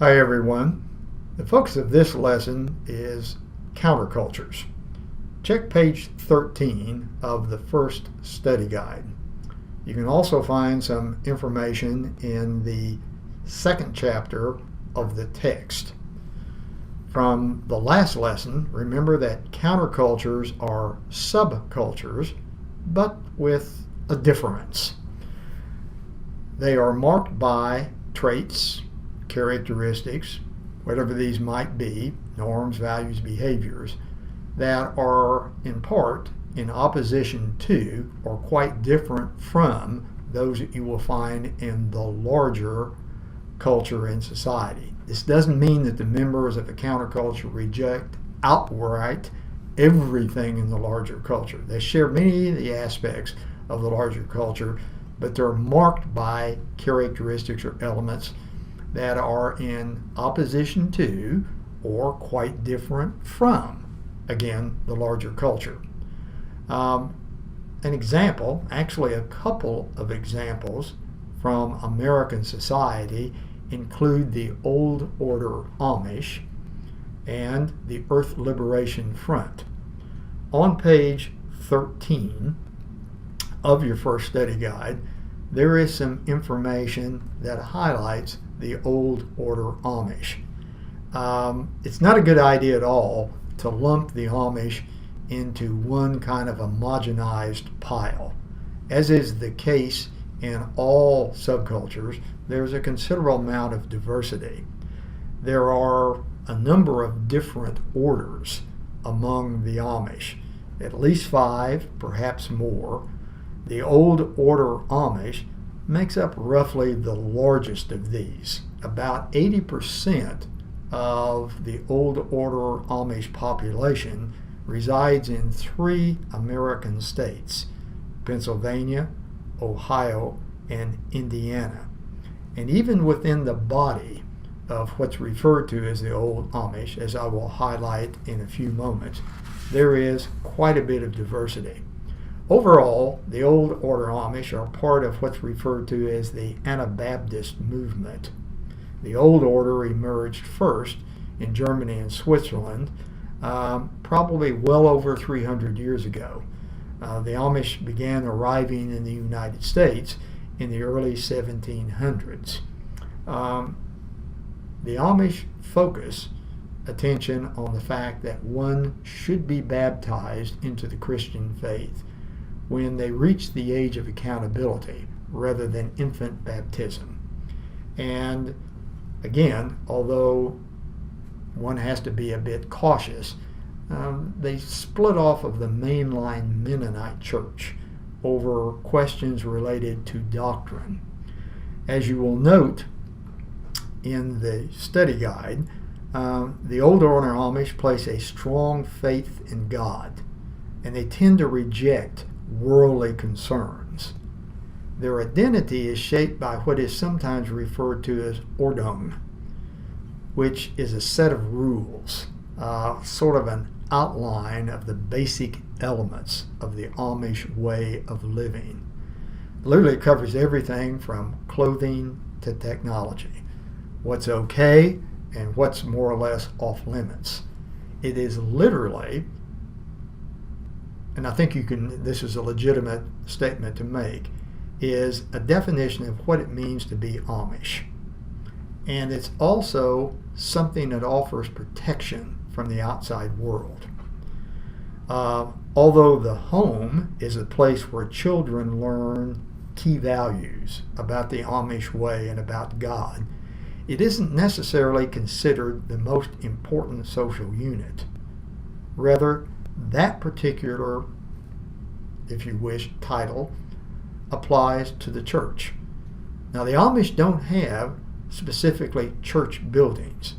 Hi everyone. The focus of this lesson is countercultures. Check page 13 of the first study guide. You can also find some information in the second chapter of the text. From the last lesson, remember that countercultures are subcultures, but with a difference. They are marked by traits, characteristics, whatever these might be, norms, values, behaviors, that are in part in opposition to or quite different from those that you will find in the larger culture and society. This doesn't mean that the members of a counterculture reject outright everything in the larger culture. They share many of the aspects of the larger culture, but they're marked by characteristics or elements that are in opposition to or quite different from, again, the larger culture. An example, actually a couple of examples from American society include the Old Order Amish and the Earth Liberation Front. On page 13 of your first study guide, there is some information that highlights the Old Order Amish. It's not a good idea at all to lump the Amish into one kind of homogenized pile. As is the case in all subcultures, there's a considerable amount of diversity. There are a number of different orders among the Amish, at least 5, perhaps more. The Old Order Amish makes up roughly the largest of these. About 80% of the Old Order Amish population resides in 3 American states: Pennsylvania, Ohio, and Indiana. And even within the body of what's referred to as the Old Amish, as I will highlight in a few moments, there is quite a bit of diversity. Overall, the Old Order Amish are part of what's referred to as the Anabaptist movement. The Old Order emerged first in Germany and Switzerland, probably well over 300 years ago. The Amish began arriving in the United States in the early 1700s. The Amish focus attention on the fact that one should be baptized into the Christian faith when they reach the age of accountability rather than infant baptism. And again, although one has to be a bit cautious, they split off of the mainline Mennonite church over questions related to doctrine. As you will note in the study guide, the Old Order Amish place a strong faith in God, and they tend to reject worldly concerns. Their identity is shaped by what is sometimes referred to as ordung, which is a set of rules, sort of an outline of the basic elements of the Amish way of living. Literally covers everything from clothing to technology, what's okay and what's more or less off limits. It is literally, and I think this is a legitimate statement to make, is a definition of what it means to be Amish. And it's also something that offers protection from the outside world. Although the home is a place where children learn key values about the Amish way and about God, it isn't necessarily considered the most important social unit. Rather, that particular, if you wish, title applies to the church. Now, the Amish don't have specifically church buildings,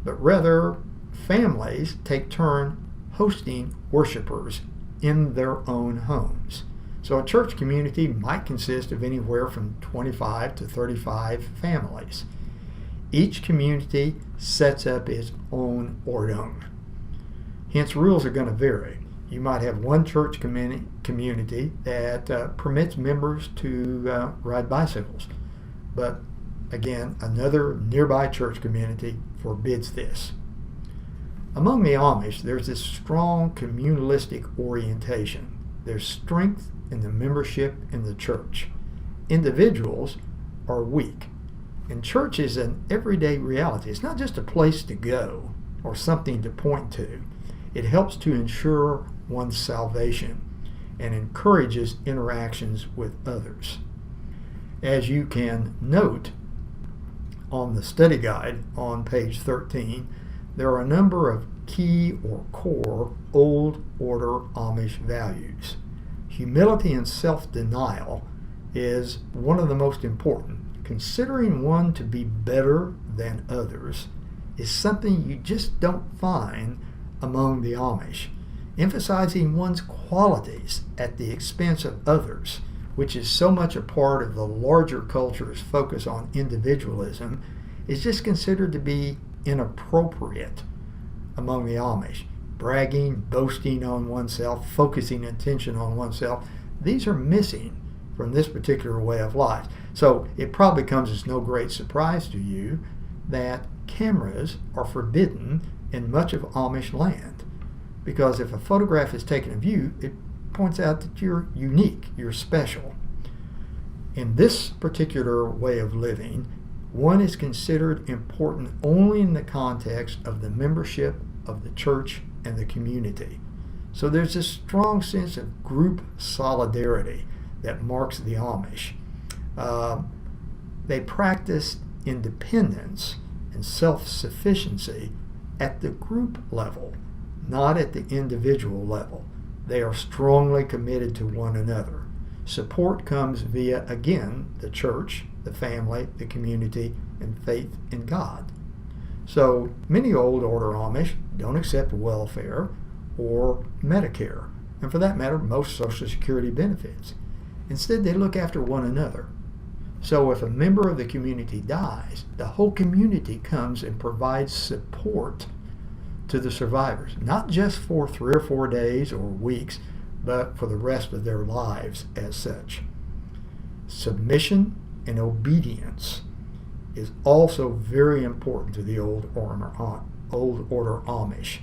but rather families take turn hosting worshipers in their own homes. So a church community might consist of anywhere from 25 to 35 families. Each community sets up its own ordung. Hence, rules are going to vary. You might have one church community that permits members to ride bicycles, but again, another nearby church community, forbids this. Among the Amish, there's this strong communalistic orientation. There's strength in the membership in the church. Individuals are weak. And church is an everyday reality. It's not just a place to go or something to point to. It helps to ensure one's salvation and encourages interactions with others. As you can note on the study guide on page 13, there are a number of key or core Old Order Amish values. Humility and self-denial is one of the most important. Considering one to be better than others is something you just don't find among the Amish. Emphasizing one's qualities at the expense of others, which is so much a part of the larger culture's focus on individualism, is just considered to be inappropriate among the Amish. Bragging, boasting on oneself, focusing attention on oneself, these are missing from this particular way of life. So it probably comes as no great surprise to you that cameras are forbidden in much of Amish land. Because if a photograph is taken of you, it points out that you're unique, you're special. In this particular way of living, one is considered important only in the context of the membership of the church and the community. So there's this strong sense of group solidarity that marks the Amish. They practice independence and self-sufficiency at the group level, not at the individual level. They are strongly committed to one another. Support comes via, again, the church, the family, the community, and faith in God. So many Old Order Amish don't accept welfare or Medicare, and for that matter, most Social Security benefits. Instead, they look after one another. So if a member of the community dies, the whole community comes and provides support to the survivors, not just for 3 or 4 days or weeks, but for the rest of their lives as such. Submission and obedience is also very important to the Old Order Amish.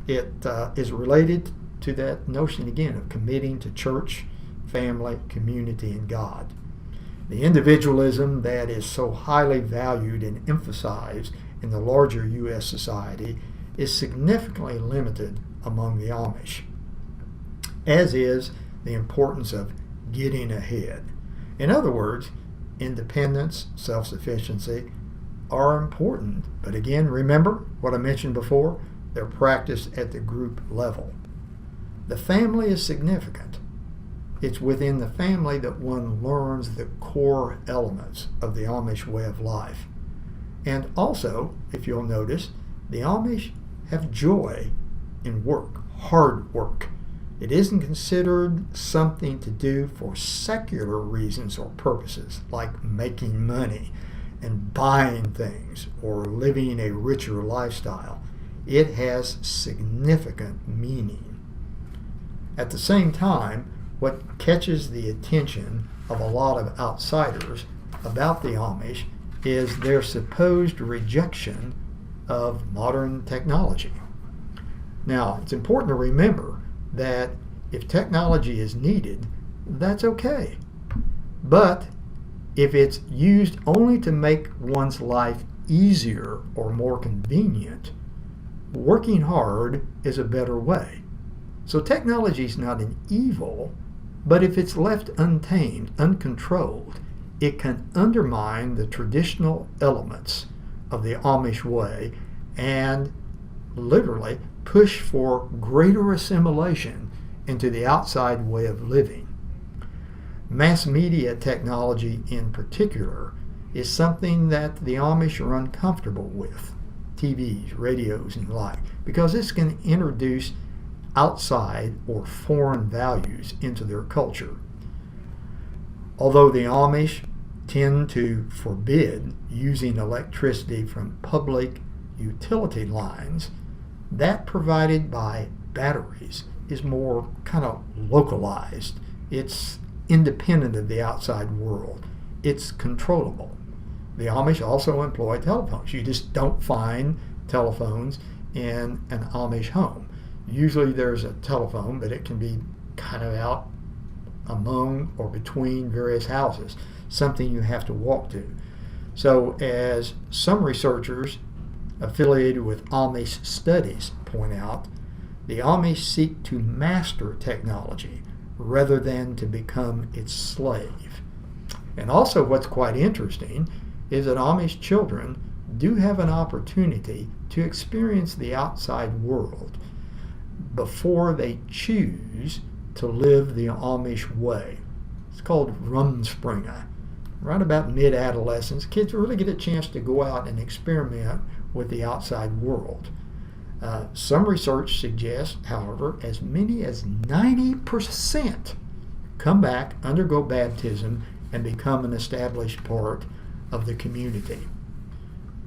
It is related to that notion again of committing to church, family, community, and God. The individualism that is so highly valued and emphasized in the larger U.S. society is significantly limited among the Amish, as is the importance of getting ahead. In other words, independence, self-sufficiency are important, but again, remember what I mentioned before, they're practiced at the group level. The family is significant. It's within the family that one learns the core elements of the Amish way of life. And also, if you'll notice, the Amish have joy in work, hard work. It isn't considered something to do for secular reasons or purposes, like making money and buying things or living a richer lifestyle. It has significant meaning. At the same time, what catches the attention of a lot of outsiders about the Amish is their supposed rejection of modern technology. Now, it's important to remember that if technology is needed, that's okay. But if it's used only to make one's life easier or more convenient, working hard is a better way. So technology is not an evil, but if it's left untamed, uncontrolled, it can undermine the traditional elements of the Amish way and literally push for greater assimilation into the outside way of living. Mass media technology in particular is something that the Amish are uncomfortable with, TVs, radios, and the like, because this can introduce outside or foreign values into their culture. Although the Amish tend to forbid using electricity from public utility lines, that provided by batteries is more kind of localized. It's independent of the outside world. It's controllable. The Amish also employ telephones. You just don't find telephones in an Amish home. Usually there's a telephone, but it can be kind of out among or between various houses, something you have to walk to. So as some researchers affiliated with Amish studies point out, the Amish seek to master technology rather than to become its slave. And also what's quite interesting is that Amish children do have an opportunity to experience the outside world before they choose to live the Amish way. It's called Rumspringa. Right about mid-adolescence, kids really get a chance to go out and experiment with the outside world. Some research suggests, however, as many as 90% come back, undergo baptism, and become an established part of the community.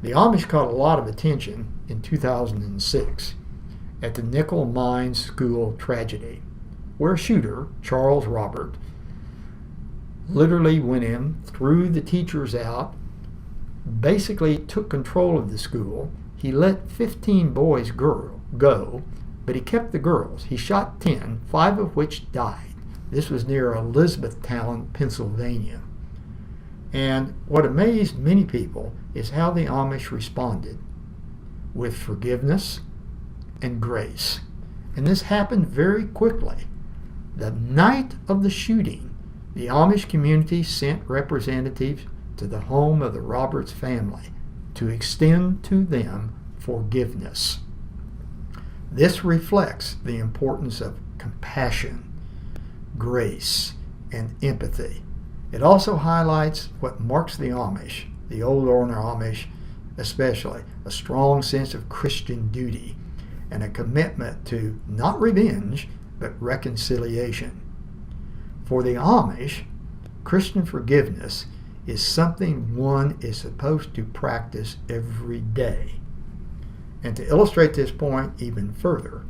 The Amish caught a lot of attention in 2006 at the Nickel Mine School tragedy, where a shooter, Charles Robert, literally went in, threw the teachers out, basically took control of the school. He let 15 boys go, but he kept the girls. He shot 10, 5 of which died. This was near Elizabethtown, Pennsylvania. And what amazed many people is how the Amish responded with forgiveness and grace. And this happened very quickly. The night of the shooting, the Amish community sent representatives to the home of the Roberts family to extend to them forgiveness. This reflects the importance of compassion, grace, and empathy. It also highlights what marks the Amish, the old order Amish especially, a strong sense of Christian duty and a commitment to not revenge, but reconciliation. For the Amish, Christian forgiveness is something one is supposed to practice every day. And to illustrate this point even further,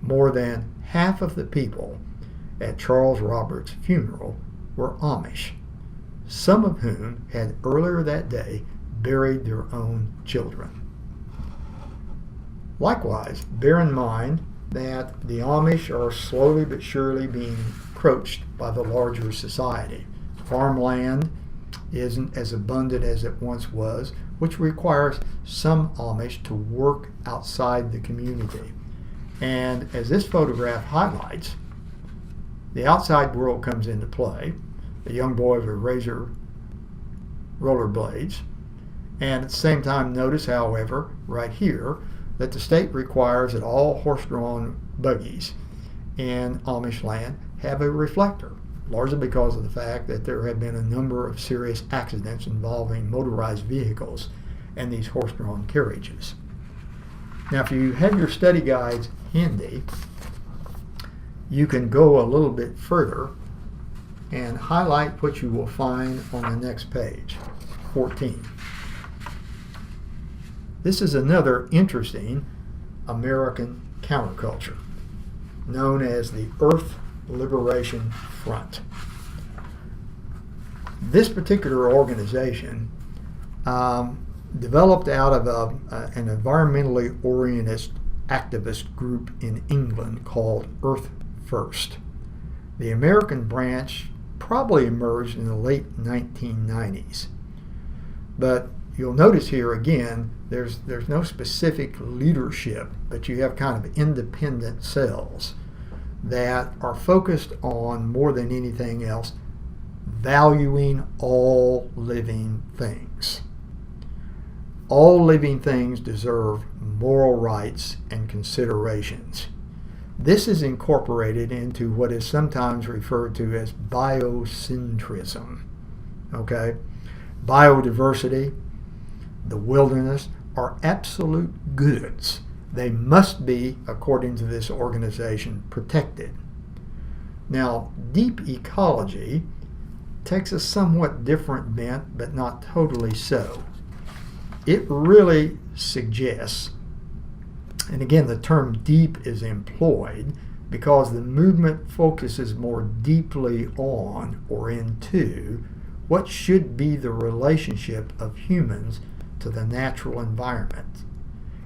more than half of the people at Charles Roberts' funeral were Amish, some of whom had earlier that day buried their own children. Likewise, bear in mind that the Amish are slowly but surely being encroached by the larger society. Farmland isn't as abundant as it once was, which requires some Amish to work outside the community. And as this photograph highlights, the outside world comes into play. The young boys with razor rollerblades. And at the same time, notice, however, right here, that the state requires that all horse-drawn buggies in Amish land have a reflector, largely because of the fact that there have been a number of serious accidents involving motorized vehicles and these horse-drawn carriages. Now, if you have your study guides handy, you can go a little bit further and highlight what you will find on the next page, 14. This is another interesting American counterculture known as the Earth Liberation Front. This particular organization developed out of an environmentally oriented activist group in England called Earth First. The American branch probably emerged in the late 1990s. But you'll notice here again, there's no specific leadership, but you have kind of independent cells that are focused on, more than anything else, valuing all living things. All living things deserve moral rights and considerations. This is incorporated into what is sometimes referred to as biocentrism. Okay? Biodiversity, the wilderness, are absolute goods. They must be, according to this organization, protected. Now, deep ecology takes a somewhat different bent, but not totally so. It really suggests, and again, the term deep is employed because the movement focuses more deeply on or into What should be the relationship of humans to the natural environment?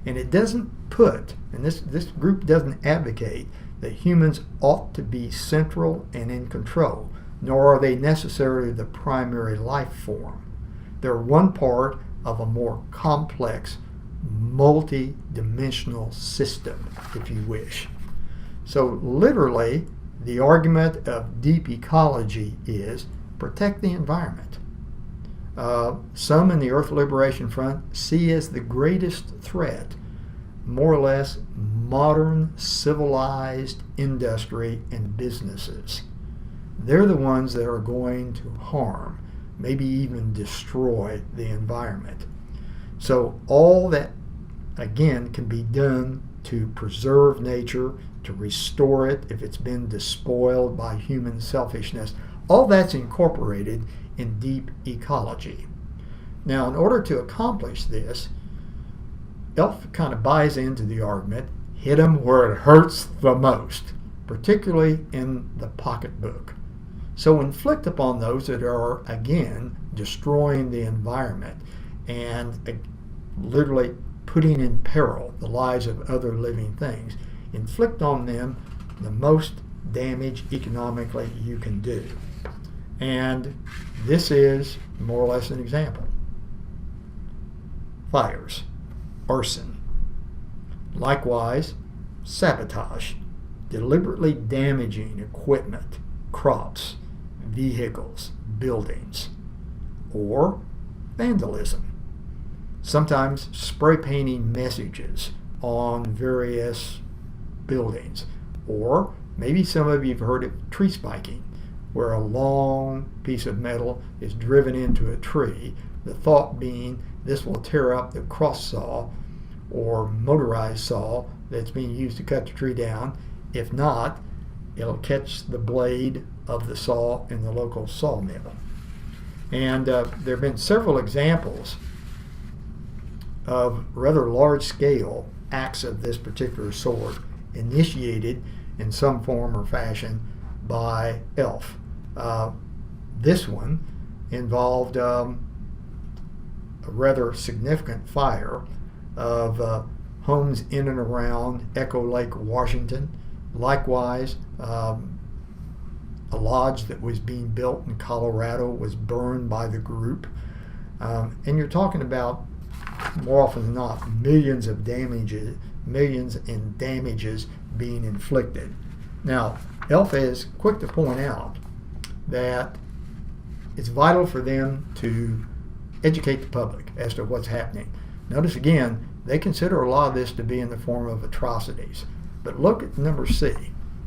And it doesn't put, and this group doesn't advocate, that humans ought to be central and in control, nor are they necessarily the primary life form. They're one part of a more complex, multi-dimensional system, if you wish. So literally, the argument of deep ecology is protect the environment. Some in the Earth Liberation Front see as the greatest threat, more or less, modern civilized industry and businesses. They're the ones that are going to harm, maybe even destroy the environment. So all that, again, can be done to preserve nature, to restore it if it's been despoiled by human selfishness, all that's incorporated in deep ecology. Now, in order to accomplish this, ELF kind of buys into the argument, hit them where it hurts the most, particularly in the pocketbook. So inflict upon those that are, again, destroying the environment and literally putting in peril the lives of other living things. Inflict on them the most damage economically you can do. And this is more or less an example. Fires, arson. Likewise, sabotage, deliberately damaging equipment, crops, vehicles, buildings. Or vandalism, sometimes spray painting messages on various buildings. Or maybe some of you have heard of tree spiking, where a long piece of metal is driven into a tree, the thought being this will tear up the cross saw or motorized saw that's being used to cut the tree down. If not, it'll catch the blade of the saw in the local sawmill. And there have been several examples of rather large-scale acts of this particular sort initiated in some form or fashion by ELF. This one involved a rather significant fire of homes in and around Echo Lake, Washington. Likewise, a lodge that was being built in Colorado was burned by the group. And you're talking about, more often than not, millions in damages being inflicted. Now, ELF is quick to point out that it's vital for them to educate the public as to what's happening. Notice again, they consider a lot of this to be in the form of atrocities. But look at number C.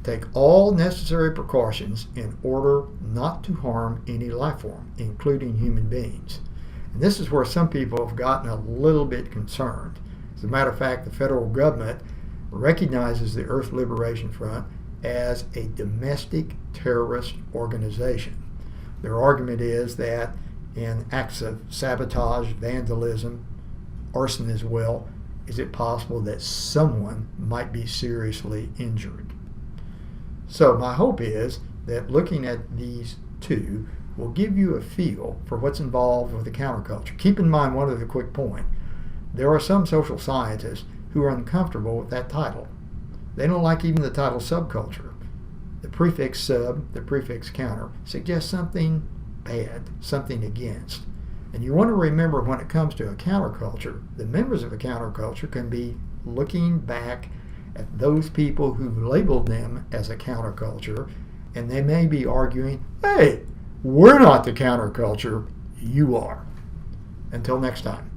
Take all necessary precautions in order not to harm any life form, including human beings. And this is where some people have gotten a little bit concerned. As a matter of fact, the federal government recognizes the Earth Liberation Front as a domestic terrorist organization. Their argument is that in acts of sabotage, vandalism, arson as well, is it possible that someone might be seriously injured? So my hope is that looking at these two will give you a feel for what's involved with the counterculture. Keep in mind one other quick point. There are some social scientists who are uncomfortable with that title. They don't like even the title subculture. The prefix sub, the prefix counter, suggests something bad, something against. And you want to remember when it comes to a counterculture, the members of a counterculture can be looking back at those people who've labeled them as a counterculture, and they may be arguing, hey, we're not the counterculture, you are. Until next time.